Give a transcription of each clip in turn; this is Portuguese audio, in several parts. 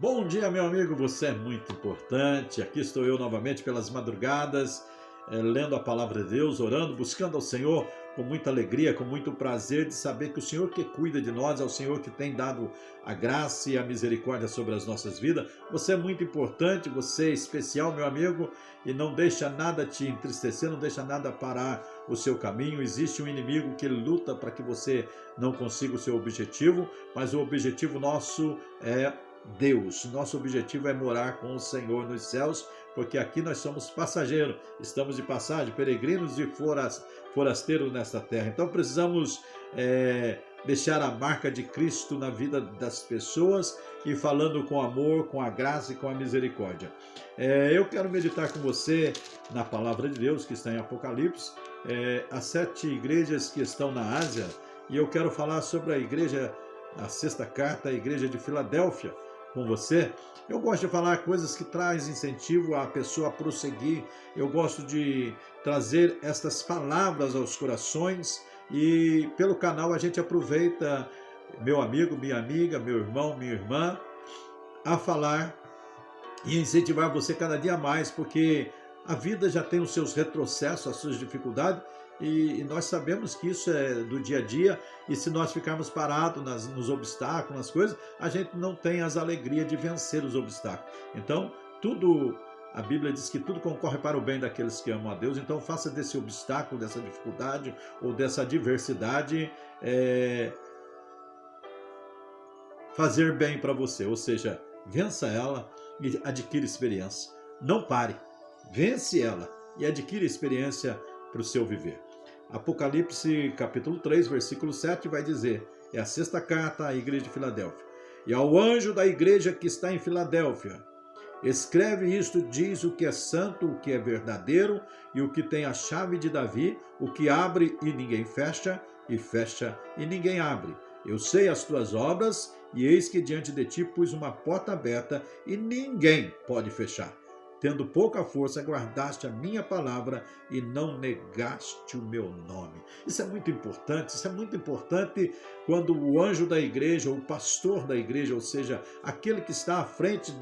Bom dia, meu amigo, você é muito importante. Aqui estou eu novamente pelas madrugadas, lendo a palavra de Deus, orando, buscando ao Senhor com muita alegria, com muito prazer de saber que o Senhor que cuida de nós é o Senhor que tem dado a graça e a misericórdia sobre as nossas vidas. Você é muito importante, você é especial, meu amigo, e não deixa nada te entristecer, não deixa nada parar o seu caminho. Existe um inimigo que luta para que você não consiga o seu objetivo, mas o objetivo nosso é Deus. Nosso objetivo é morar com o Senhor nos céus, porque aqui nós somos passageiros, estamos de passagem, peregrinos e forasteiros nesta terra. Então precisamos deixar a marca de Cristo na vida das pessoas e falando com amor, com a graça e com a misericórdia. Eu quero meditar com você na palavra de Deus que está em Apocalipse, as 7 igrejas que estão na Ásia, e eu quero falar sobre a igreja, a sexta carta, a igreja de Filadélfia, com você. Eu gosto de falar coisas que trazem incentivo à pessoa a prosseguir. Eu gosto de trazer estas palavras aos corações e pelo canal a gente aproveita, meu amigo, minha amiga, meu irmão, minha irmã, a falar e incentivar você cada dia mais, porque a vida já tem os seus retrocessos, as suas dificuldades, e nós sabemos que isso é do dia a dia, e se nós ficarmos parados nos obstáculos, nas coisas, a gente não tem as alegrias de vencer os obstáculos. Então, a Bíblia diz que tudo concorre para o bem daqueles que amam a Deus. Então faça desse obstáculo, dessa dificuldade ou dessa adversidade fazer bem para você, ou seja, vença ela e adquira experiência. Não pare, vence ela e adquira experiência para o seu viver. Apocalipse capítulo 3, versículo 7 vai dizer, é a sexta carta à igreja de Filadélfia. E ao anjo da igreja que está em Filadélfia, escreve isto, diz o que é santo, o que é verdadeiro e o que tem a chave de Davi, o que abre e ninguém fecha, e fecha e ninguém abre. Eu sei as tuas obras, e eis que diante de ti pus uma porta aberta, e ninguém pode fechar. Tendo pouca força, guardaste a minha palavra e não negaste o meu nome. Isso é muito importante quando o anjo da igreja, o pastor da igreja, ou seja, aquele que está à frente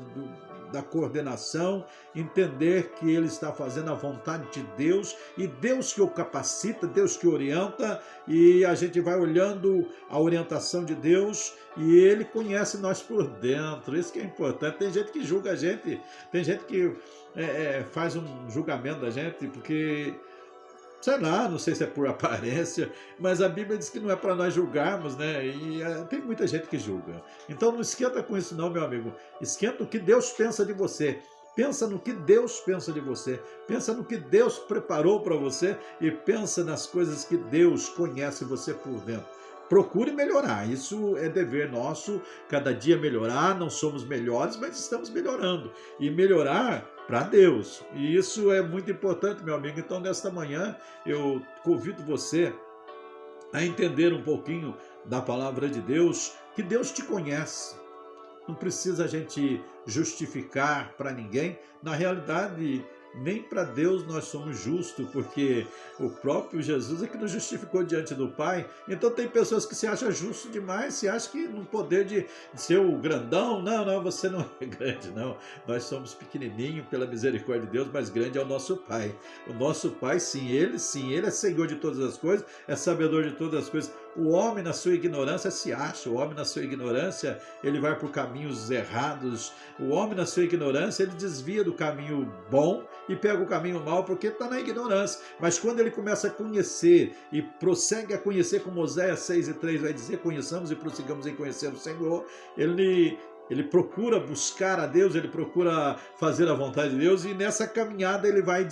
da coordenação, entender que ele está fazendo a vontade de Deus, e Deus que o capacita, Deus que orienta, e a gente vai olhando a orientação de Deus, e ele conhece nós por dentro. Isso que é importante. Tem gente que julga a gente, tem gente que faz um julgamento da gente, porque sei lá, não sei se é por aparência, mas a Bíblia diz que não é para nós julgarmos, né? E tem muita gente que julga. Então não esquenta com isso não, meu amigo. Esquenta o que Deus pensa de você. Pensa no que Deus pensa de você. Pensa no que Deus preparou para você e pensa nas coisas que Deus conhece você por dentro. Procure melhorar, isso é dever nosso, cada dia melhorar. Não somos melhores, mas estamos melhorando. E melhorar para Deus. E isso é muito importante, meu amigo. Então, nesta manhã, eu convido você a entender um pouquinho da palavra de Deus, que Deus te conhece. Não precisa a gente justificar para ninguém. Na realidade, nem para Deus nós somos justos, porque o próprio Jesus é que nos justificou diante do Pai. Então tem pessoas que se acham justo demais, se acham que no poder de ser o grandão. Não, você não é grande, não. Nós somos pequenininho pela misericórdia de Deus, mas grande é o nosso Pai. O nosso Pai, sim, Ele é Senhor de todas as coisas, é sabedor de todas as coisas. O homem na sua ignorância se acha, o homem na sua ignorância ele vai por caminhos errados, o homem na sua ignorância ele desvia do caminho bom e pega o caminho mau porque está na ignorância. Mas quando ele começa a conhecer e prossegue a conhecer, como Oséias 6:3 vai dizer, conheçamos e prossigamos em conhecer o Senhor, ele procura buscar a Deus, ele procura fazer a vontade de Deus, e nessa caminhada ele vai,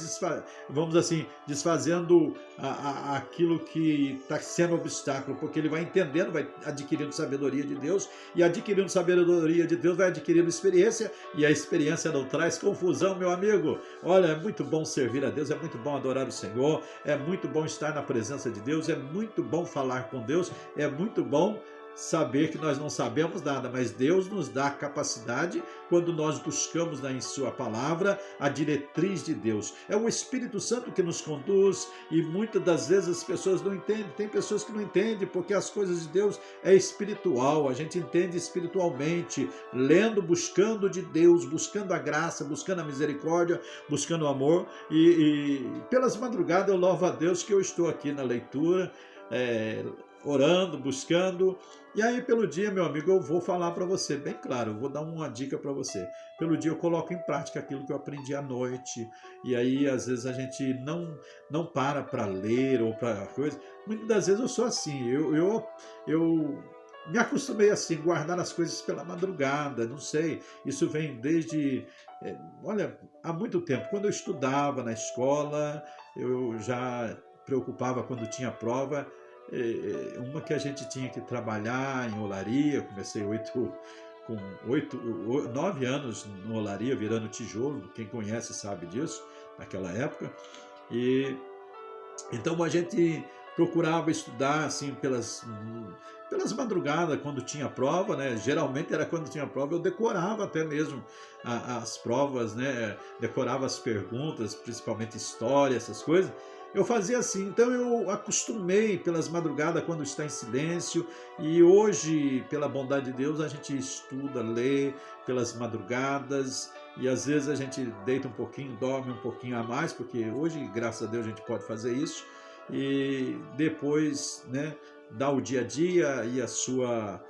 desfazendo aquilo que está sendo obstáculo, porque ele vai entendendo, vai adquirindo sabedoria de Deus, e adquirindo sabedoria de Deus vai adquirindo experiência, e a experiência não traz confusão, meu amigo. Olha, é muito bom servir a Deus, é muito bom adorar o Senhor, é muito bom estar na presença de Deus, é muito bom falar com Deus, é muito bom saber que nós não sabemos nada, mas Deus nos dá a capacidade quando nós buscamos em sua palavra a diretriz de Deus. É o Espírito Santo que nos conduz e muitas das vezes as pessoas não entendem. Tem pessoas que não entendem porque as coisas de Deus é espiritual, a gente entende espiritualmente, lendo, buscando de Deus, buscando a graça, buscando a misericórdia, buscando o amor e pelas madrugadas eu louvo a Deus que eu estou aqui na leitura, orando, buscando. E aí pelo dia, meu amigo, eu vou falar para você, bem claro, eu vou dar uma dica para você. Pelo dia eu coloco em prática aquilo que eu aprendi à noite. E aí às vezes a gente não para ler ou para coisa. Muitas das vezes eu sou assim, eu me acostumei assim, guardar as coisas pela madrugada, não sei. Isso vem desde, olha, há muito tempo. Quando eu estudava na escola, eu já preocupava quando tinha prova. Uma que a gente tinha que trabalhar em olaria, comecei com 9 anos em olaria, virando tijolo, quem conhece sabe disso, naquela época. E então a gente procurava estudar assim pelas madrugadas quando tinha prova, né? Geralmente era quando tinha prova, eu decorava até mesmo as provas, né? Decorava as perguntas, principalmente história, essas coisas. Eu fazia assim, então eu acostumei pelas madrugadas quando está em silêncio e hoje, pela bondade de Deus, a gente estuda, lê pelas madrugadas e às vezes a gente deita um pouquinho, dorme um pouquinho a mais, porque hoje, graças a Deus, a gente pode fazer isso e depois, né, dá o dia a dia e a sua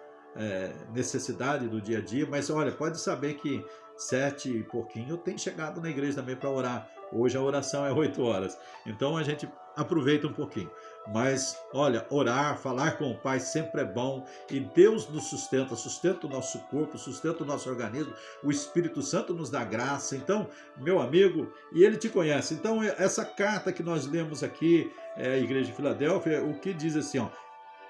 necessidade do dia a dia, mas olha, pode saber que 7 e pouquinho eu tenho chegado na igreja também para orar. Hoje a oração é 8 horas, então a gente aproveita um pouquinho. Mas olha, orar, falar com o Pai sempre é bom e Deus nos sustenta o nosso corpo, sustenta o nosso organismo, o Espírito Santo nos dá graça. Então, meu amigo, e Ele te conhece. Então, essa carta que nós lemos aqui, a Igreja de Filadélfia, o que diz assim, ó,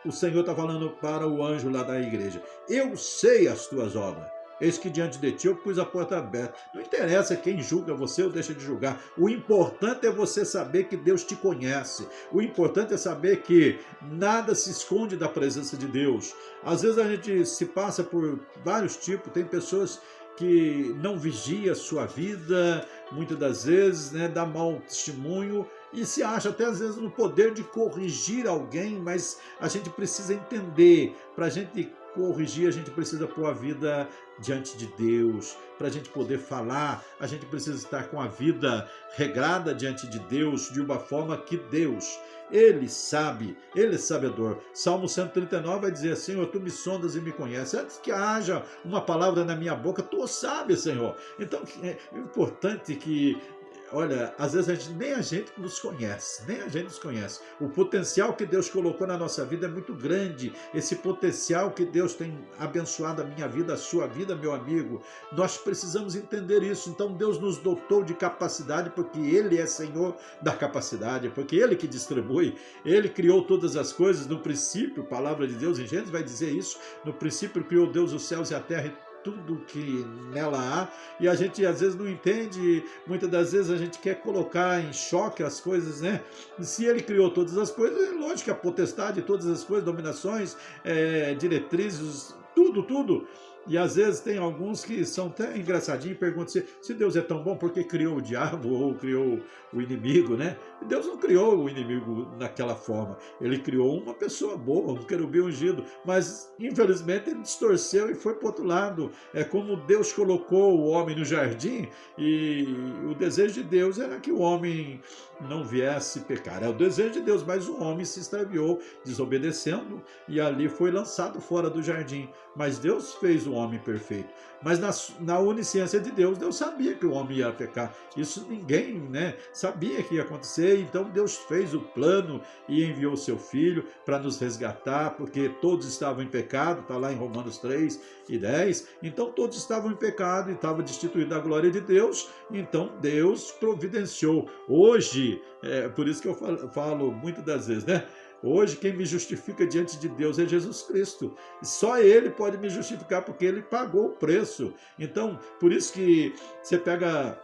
o Senhor está falando para o anjo lá da igreja: eu sei as tuas obras. Eis que diante de ti eu pus a porta aberta. Não interessa quem julga você ou deixa de julgar. O importante é você saber que Deus te conhece. O importante é saber que nada se esconde da presença de Deus. Às vezes a gente se passa por vários tipos. Tem pessoas que não vigiam a sua vida, muitas das vezes, né, dá mau testemunho e se acha até às vezes no poder de corrigir alguém, mas a gente precisa entender, para a gente corrigir, a gente precisa pôr a vida diante de Deus. Para a gente poder falar, a gente precisa estar com a vida regrada diante de Deus, de uma forma que Deus, Ele sabe, Ele é sabedor. Salmo 139 vai dizer: Senhor, Tu me sondas e me conheces. Antes que haja uma palavra na minha boca, Tu sabes, Senhor. Então é importante que, olha, às vezes nem a gente nos conhece, nem a gente nos conhece. O potencial que Deus colocou na nossa vida é muito grande. Esse potencial que Deus tem abençoado a minha vida, a sua vida, meu amigo. Nós precisamos entender isso. Então Deus nos dotou de capacidade porque Ele é Senhor da capacidade, porque Ele que distribui. Ele criou todas as coisas. No princípio, a palavra de Deus em Gênesis vai dizer isso. No princípio criou Deus os céus e a terra e tudo que nela há, e a gente às vezes não entende, muitas das vezes a gente quer colocar em choque as coisas, né? Se Ele criou todas as coisas, é lógico que a potestade, todas as coisas, dominações, diretrizes, tudo. E às vezes tem alguns que são até engraçadinhos e perguntam se Deus é tão bom, por que criou o diabo ou criou o inimigo, né? Deus não criou o inimigo daquela forma. Ele criou uma pessoa boa, um querubim ungido, mas infelizmente ele distorceu e foi para o outro lado. É como Deus colocou o homem no jardim e o desejo de Deus era que o homem não viesse pecar. É o desejo de Deus, mas o homem se extraviou, desobedecendo, e ali foi lançado fora do jardim. Mas Deus fez o homem perfeito. Mas na onisciência de Deus, Deus sabia que o homem ia pecar. Isso ninguém, né, sabia que ia acontecer. Então Deus fez o plano e enviou o seu Filho para nos resgatar, porque todos estavam em pecado, está lá em Romanos 3:10. Então todos estavam em pecado e estavam destituídos da glória de Deus. Então Deus providenciou. Hoje, por isso que eu falo muitas das vezes, né? Hoje quem me justifica diante de Deus é Jesus Cristo. Só Ele pode me justificar porque Ele pagou o preço. Então, por isso que você pega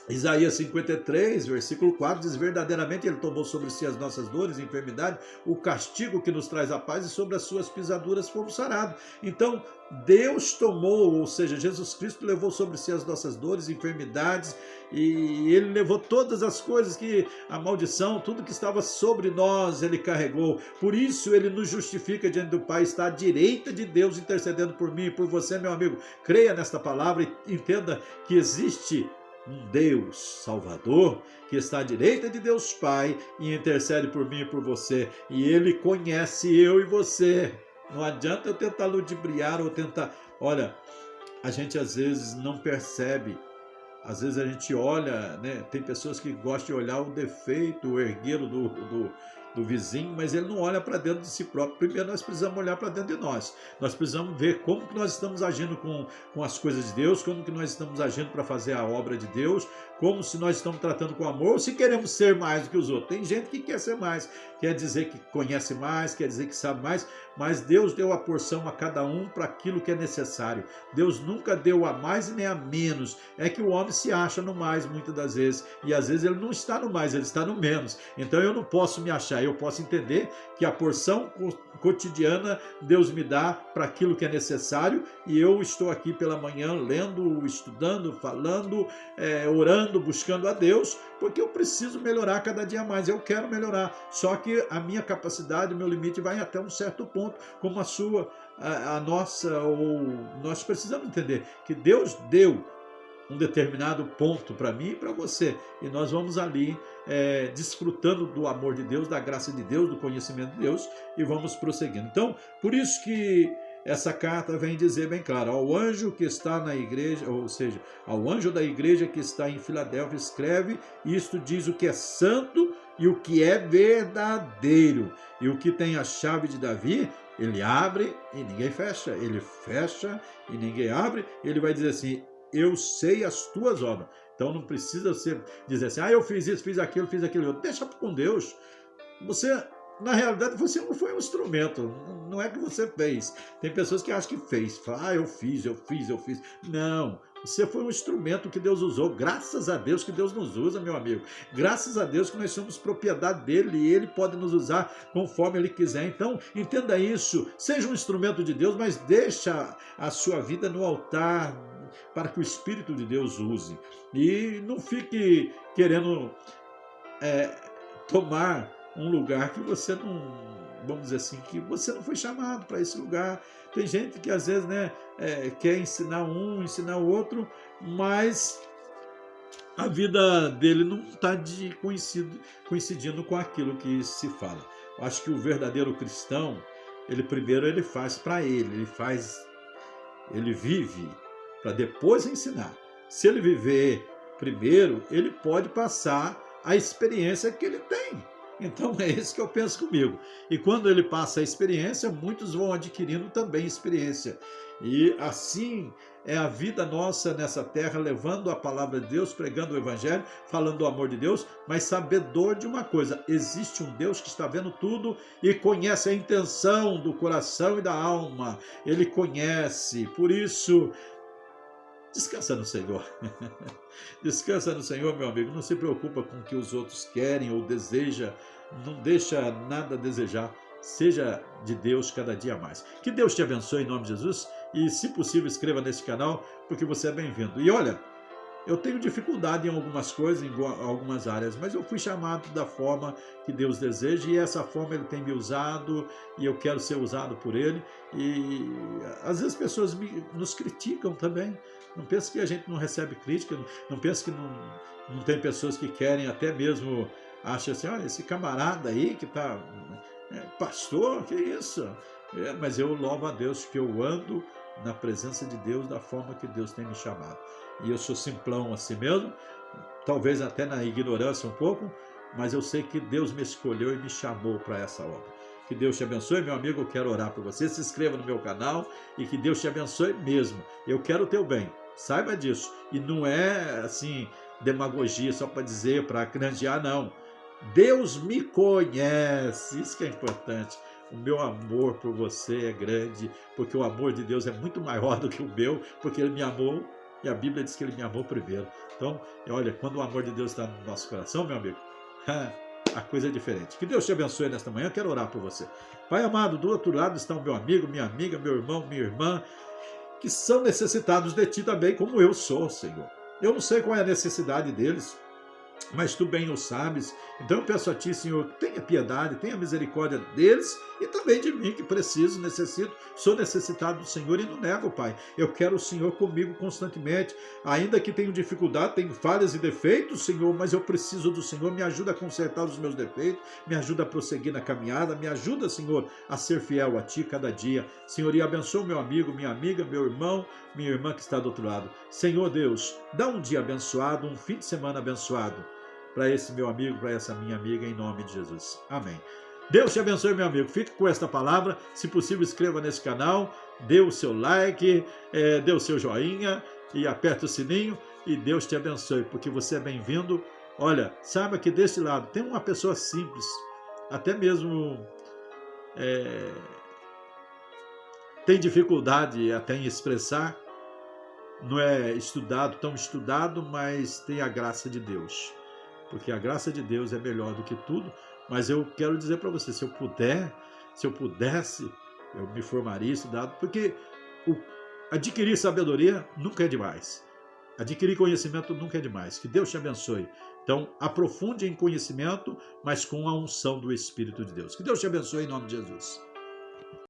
Isaías 53, versículo 4, diz: verdadeiramente ele tomou sobre si as nossas dores e enfermidade, o castigo que nos traz a paz, e sobre as suas pisaduras fomos sarados. Então, Deus tomou, ou seja, Jesus Cristo levou sobre si as nossas dores e enfermidades, e ele levou todas as coisas que, a maldição, tudo que estava sobre nós, ele carregou. Por isso ele nos justifica diante do Pai, está à direita de Deus intercedendo por mim e por você, meu amigo. Creia nesta palavra e entenda que existe um Deus Salvador que está à direita de Deus Pai e intercede por mim e por você, e ele conhece eu e você. Não adianta eu tentar ludibriar ou tentar. Olha, a gente às vezes não percebe. Às vezes a gente olha, né? Tem pessoas que gostam de olhar o defeito, o ergueiro do vizinho, mas ele não olha para dentro de si próprio. Primeiro nós precisamos olhar para dentro de nós. Nós precisamos ver como que nós estamos agindo com as coisas de Deus, como que nós estamos agindo para fazer a obra de Deus, como se nós estamos tratando com amor, ou se queremos ser mais do que os outros. Tem gente que quer ser mais, quer dizer que conhece mais, quer dizer que sabe mais, mas Deus deu a porção a cada um para aquilo que é necessário. Deus nunca deu a mais e nem a menos. É que o homem se acha no mais muitas das vezes, e às vezes ele não está no mais, ele está no menos. Então eu não posso me achar, eu posso entender que a porção cotidiana Deus me dá para aquilo que é necessário, e eu estou aqui pela manhã lendo, estudando, falando, orando, buscando a Deus, porque eu preciso melhorar cada dia mais, eu quero melhorar, só que a minha capacidade, o meu limite vai até um certo ponto, como a sua, a nossa, ou nós precisamos entender que Deus deu um determinado ponto para mim e para você, e nós vamos ali desfrutando do amor de Deus, da graça de Deus, do conhecimento de Deus, e vamos prosseguindo. Então, por isso que essa carta vem dizer bem claro: ao anjo que está na igreja, ou seja, ao anjo da igreja que está em Filadélfia, escreve: isto diz o que é santo e o que é verdadeiro, e o que tem a chave de Davi. Ele abre e ninguém fecha, ele fecha e ninguém abre. Ele vai dizer assim: eu sei as tuas obras. Então não precisa você dizer assim: eu fiz isso, fiz aquilo, outro. Deixa com Deus. Você, na realidade, você não foi um instrumento. Não é que você fez. Tem pessoas que acham que fez. Fala: eu fiz. Não. Você foi um instrumento que Deus usou. Graças a Deus que Deus nos usa, meu amigo. Graças a Deus que nós somos propriedade dele, e ele pode nos usar conforme ele quiser. Então, entenda isso. Seja um instrumento de Deus, mas deixa a sua vida no altar para que o Espírito de Deus use. E não fique querendo tomar um lugar que você não, vamos dizer assim, que você não foi chamado para esse lugar. Tem gente que às vezes quer ensinar um, ensinar o outro, mas a vida dele não está coincidindo com aquilo que se fala. Eu acho que o verdadeiro cristão, ele faz para ele vive para depois ensinar. Se ele viver primeiro, ele pode passar a experiência que ele tem. Então é isso que eu penso comigo. E quando ele passa a experiência, muitos vão adquirindo também experiência. E assim é a vida nossa nessa terra, levando a palavra de Deus, pregando o evangelho, falando do amor de Deus, mas sabedor de uma coisa: existe um Deus que está vendo tudo e conhece a intenção do coração e da alma. Ele conhece, por isso descansa no Senhor. Descansa no Senhor, meu amigo. Não se preocupa com o que os outros querem ou desejam. Não deixa nada a desejar. Seja de Deus cada dia mais. Que Deus te abençoe em nome de Jesus. E, se possível, inscreva nesse canal, porque você é bem-vindo. E olha, eu tenho dificuldade em algumas coisas, em algumas áreas, mas eu fui chamado da forma que Deus deseja, e essa forma Ele tem me usado, e eu quero ser usado por Ele. E às vezes pessoas nos criticam também. Não pense que a gente não recebe crítica, não pense que não tem pessoas que querem, até mesmo acham assim: olha, esse camarada aí que está pastor, que isso? Mas eu louvo a Deus que eu ando na presença de Deus da forma que Deus tem me chamado. E eu sou simplão assim mesmo, talvez até na ignorância um pouco, mas eu sei que Deus me escolheu e me chamou para essa obra. Que Deus te abençoe, meu amigo. Eu quero orar por você. Se inscreva no meu canal e que Deus te abençoe mesmo. Eu quero o teu bem, saiba disso. E não é assim demagogia só para dizer, para granjear, não. Deus me conhece, isso que é importante. O meu amor por você é grande, porque o amor de Deus é muito maior do que o meu, porque Ele me amou e a Bíblia diz que Ele me amou primeiro. Então, olha, quando o amor de Deus está no nosso coração, meu amigo, a coisa é diferente. Que Deus te abençoe nesta manhã, eu quero orar por você. Pai amado, do outro lado está o meu amigo, minha amiga, meu irmão, minha irmã, que são necessitados de Ti também, como eu sou, Senhor. Eu não sei qual é a necessidade deles, mas Tu bem o sabes. Então eu peço a Ti, Senhor, tenha piedade, tenha misericórdia deles e também de mim, que preciso, necessito, sou necessitado do Senhor e não nego, Pai. Eu quero o Senhor comigo constantemente, ainda que tenho dificuldade, tenho falhas e defeitos, Senhor, mas eu preciso do Senhor, me ajuda a consertar os meus defeitos, me ajuda a prosseguir na caminhada, me ajuda, Senhor, a ser fiel a Ti cada dia. Senhor, e abençoa meu amigo, minha amiga, meu irmão, minha irmã que está do outro lado. Senhor Deus, dá um dia abençoado, um fim de semana abençoado para esse meu amigo, para essa minha amiga, em nome de Jesus. Amém. Deus te abençoe, meu amigo. Fique com esta palavra. Se possível, inscreva nesse canal, dê o seu like, dê o seu joinha e aperte o sininho. E Deus te abençoe, porque você é bem-vindo. Olha, saiba que desse lado tem uma pessoa simples, até mesmo tem dificuldade até em expressar, não é estudado, tão estudado, mas tem a graça de Deus. Porque a graça de Deus é melhor do que tudo, mas eu quero dizer para você, se eu pudesse, eu me formaria estudado, porque adquirir sabedoria nunca é demais. Adquirir conhecimento nunca é demais. Que Deus te abençoe. Então, aprofunde em conhecimento, mas com a unção do Espírito de Deus. Que Deus te abençoe em nome de Jesus.